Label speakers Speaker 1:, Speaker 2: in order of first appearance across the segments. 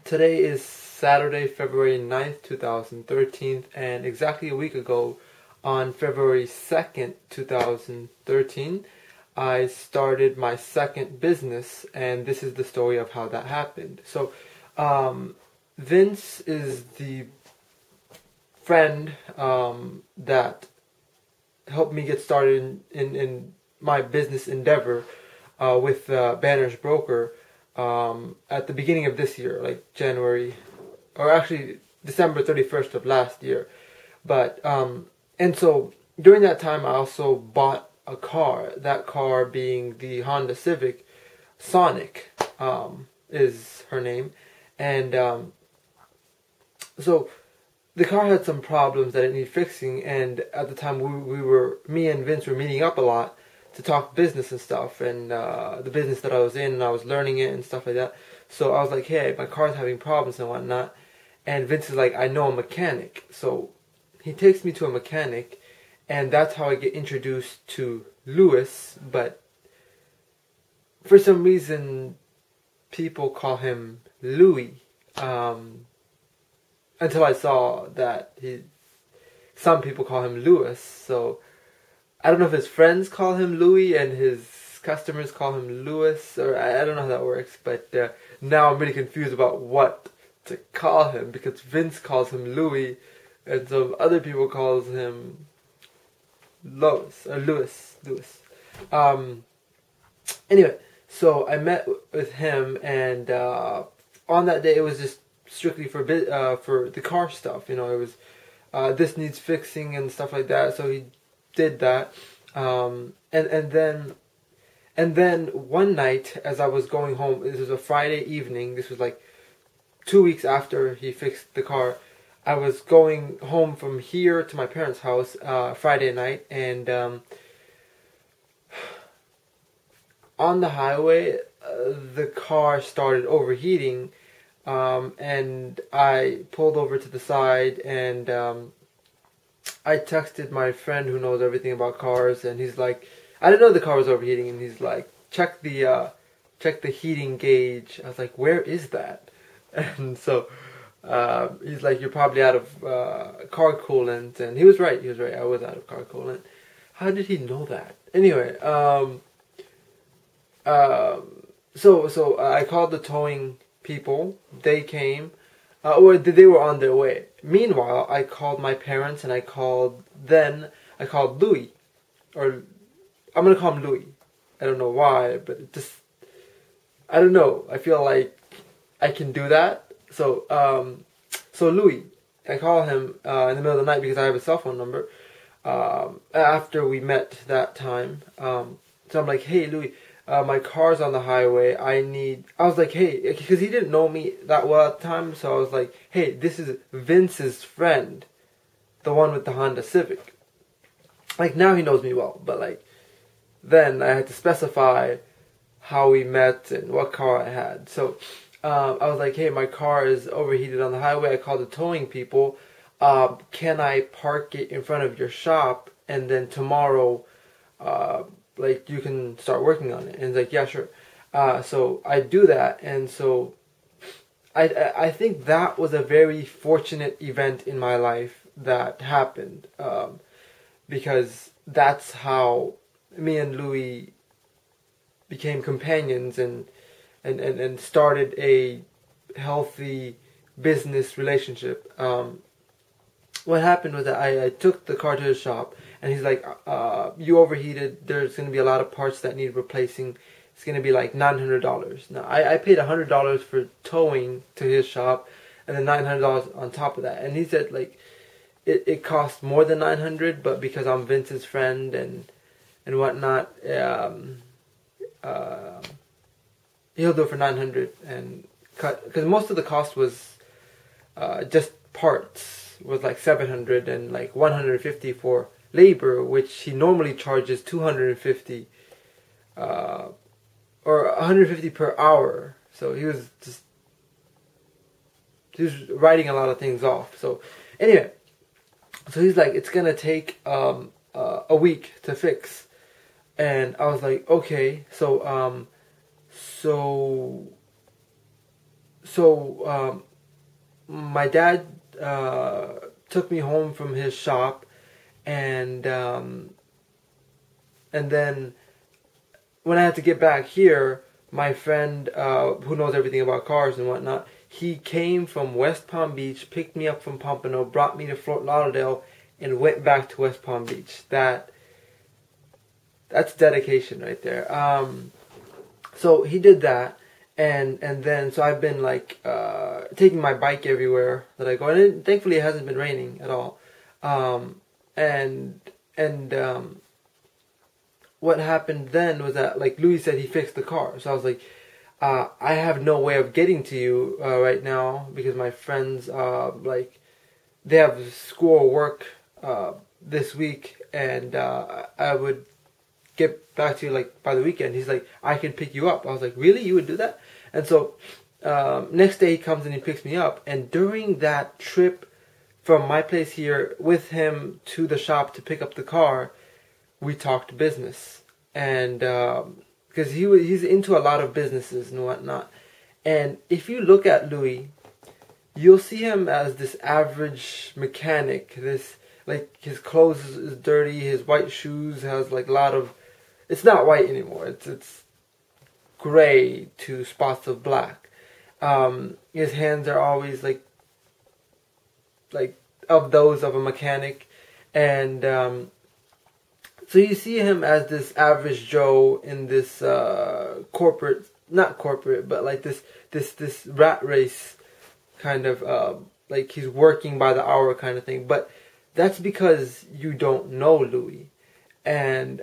Speaker 1: Today is Saturday, February 9th, 2013, and exactly a week ago, on February 2nd, 2013, I started my second business, and this is the story of how that happened. Um, Vince is the friend that helped me get started in my business endeavor with Banner's Broker at the beginning of this year, like January, or actually December 31st of last year. And so during that time, I also bought a car. That car being the Honda Civic Sonic is her name, and so the car had some problems that it needed fixing, and at the time me and Vince were meeting up a lot to talk business and stuff, and the business that I was in, and I was learning it and stuff like that. So I was like, hey, my car's having problems and whatnot, and Vince is like, I know a mechanic. So he takes me to a mechanic, and that's how I get introduced to Lewis, but for some reason, people call him Louis. Until I saw that some people call him Lewis. So I don't know if his friends call him Louis and his customers call him Lewis, or I don't know how that works. But now I'm really confused about what to call him, because Vince calls him Louis, and some other people calls him Lois or Lewis. Anyway, so I met with him, and on that day it was just strictly for the car stuff. You know, it was this needs fixing and stuff like that. So he did that, and then one night as I was going home, this was a Friday evening. This was like 2 weeks after he fixed the car. I was going home from here to my parents' house Friday night, and on the highway, the car started overheating, and I pulled over to the side, and I texted my friend who knows everything about cars, and he's like, I didn't know the car was overheating, and he's like, check the heating gauge. I was like, where is that? And so he's like, you're probably out of car coolant, and he was right. I was out of car coolant. How did he know that? Anyway, so I called the towing people. They came, or they were on their way. Meanwhile, I called my parents, and I called Louis, or I'm gonna call him Louis. I don't know why, but I don't know. I feel like I can do that. So Louis, I call him in the middle of the night because I have his cell phone number. After we met that time, so I'm like, hey Louis, my car's on the highway. I was like, hey, because he didn't know me that well at the time, so I was like, hey, this is Vince's friend, the one with the Honda Civic. Like, now he knows me well, but like, then I had to specify how we met and what car I had. So I was like, hey, my car is overheated on the highway. I called the towing people. Can I park it in front of your shop, and then tomorrow, like, you can start working on it? And he's like, yeah, sure. So I do that, and so I think that was a very fortunate event in my life that happened, because that's how me and Louis became companions and started a healthy business relationship. What happened was that I took the car to his shop, and he's like, you overheated, there's going to be a lot of parts that need replacing. It's going to be like $900. Now, I paid $100 for towing to his shop, and then $900 on top of that. And he said, like, it cost more than $900, but because I'm Vince's friend and whatnot, he'll do it for $900 and cut, because most of the cost was just parts, was like $700, and like $150 for labor, which he normally charges $250 or $150 per hour. So he was writing a lot of things off. So anyway, so he's like, it's gonna take a week to fix, and I was like, okay. So so my dad took me home from his shop, and then when I had to get back here, my friend who knows everything about cars and whatnot, he came from West Palm Beach, picked me up from Pompano, brought me to Fort Lauderdale, and went back to West Palm Beach. That's dedication right there. So he did that, and then so I've been like taking my bike everywhere that I go, and thankfully it hasn't been raining at all. And what happened then was that, like Louis said, he fixed the car. So I was like, I have no way of getting to you right now because my friends like they have school or work this week, and I would get back to you like by the weekend. He's like, I can pick you up. I was like, really? You would do that? And so next day he comes and he picks me up, and during that trip from my place here with him to the shop to pick up the car, we talked business, and because he's into a lot of businesses and whatnot. And if you look at Louis, you'll see him as this average mechanic. This, like, his clothes is dirty, his white shoes has like a lot of, it's not white anymore, it's gray to spots of black. His hands are always like of those of a mechanic, and so you see him as this average Joe in this corporate, not corporate, but like this rat race kind of like he's working by the hour kind of thing. But that's because you don't know Louis, and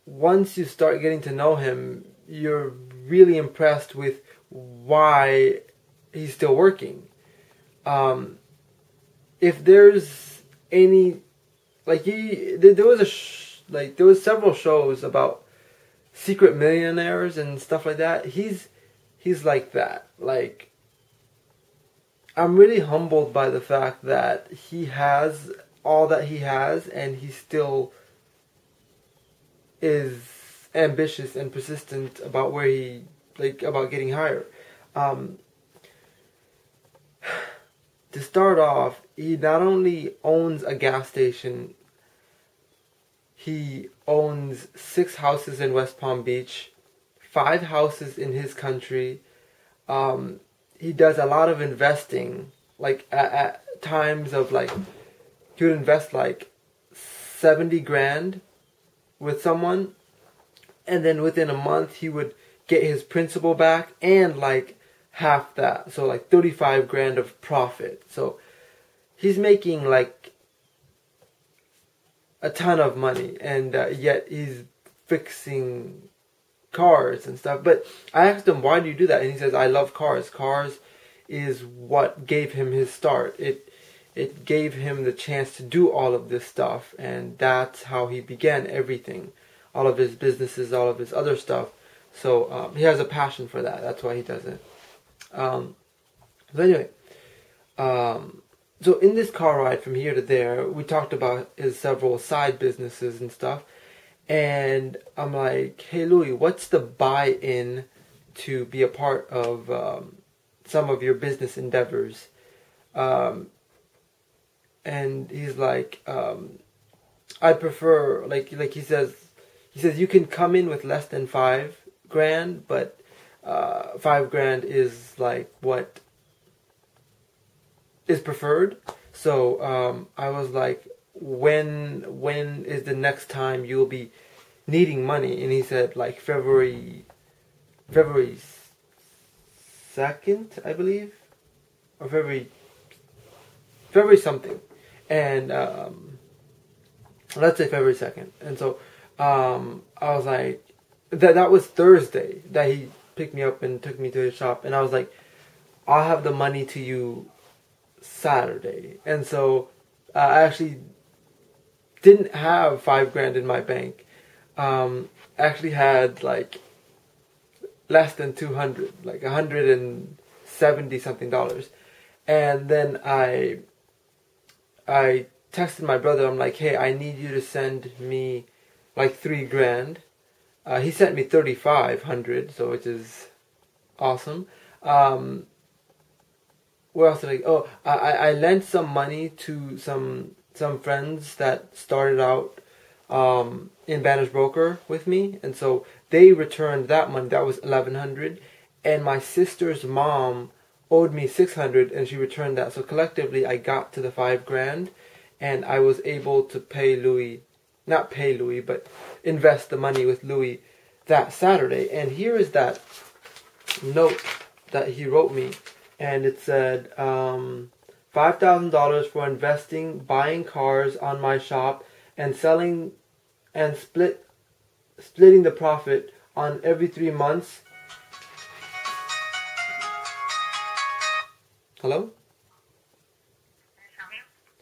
Speaker 1: once you start getting to know him, you're really impressed with why he's still working. If there's any, like there was several shows about secret millionaires and stuff like that. He's like that. Like, I'm really humbled by the fact that he has all that he has, and he still is ambitious and persistent about where he, like, about getting higher. To start off, he not only owns a gas station, he owns 6 houses in West Palm Beach, 5 houses in his country. He does a lot of investing. Like at times of like, he would invest like 70 grand with someone, and then within a month he would get his principal back and like half that, so like 35 grand of profit. So he's making like a ton of money, and yet he's fixing cars and stuff. But I asked him, why do you do that? And he says, I love cars. Cars is what gave him his start. It gave him the chance to do all of this stuff, and that's how he began everything, all of his businesses, all of his other stuff. So he has a passion for that. That's why he does it. So anyway, so in this car ride from here to there, we talked about his several side businesses and stuff. And I'm like, hey Louis, what's the buy-in to be a part of some of your business endeavors? And he's like, I prefer, like he says you can come in with less than 5 grand, but 5 grand is like what is preferred. So I was like, when is the next time you'll be needing money? And he said like February 2nd, I believe, or February something, and let's say February 2nd. And so I was like, that was Thursday that he picked me up and took me to his shop, and I was like, I'll have the money to you Saturday. And so I actually didn't have 5 grand in my bank. Actually had like less than 200, like $170 something dollars. And then I texted my brother. I'm like, hey, I need you to send me like 3 grand. He sent me 3,500, so which is awesome. where else did I? Oh, I lent some money to some friends that started out in Banner's Broker with me, and so they returned that money. That was 1,100, and my sister's mom owed me 600, and she returned that. So collectively, I got to the 5 grand, and I was able to pay Louis, not pay Louis, but invest the money with Louis that Saturday. And here is that note that he wrote me, and it said $5,000 for investing, buying cars on my shop, and selling and splitting the profit on every 3 months. Hello?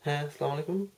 Speaker 1: Assalamu alaikum.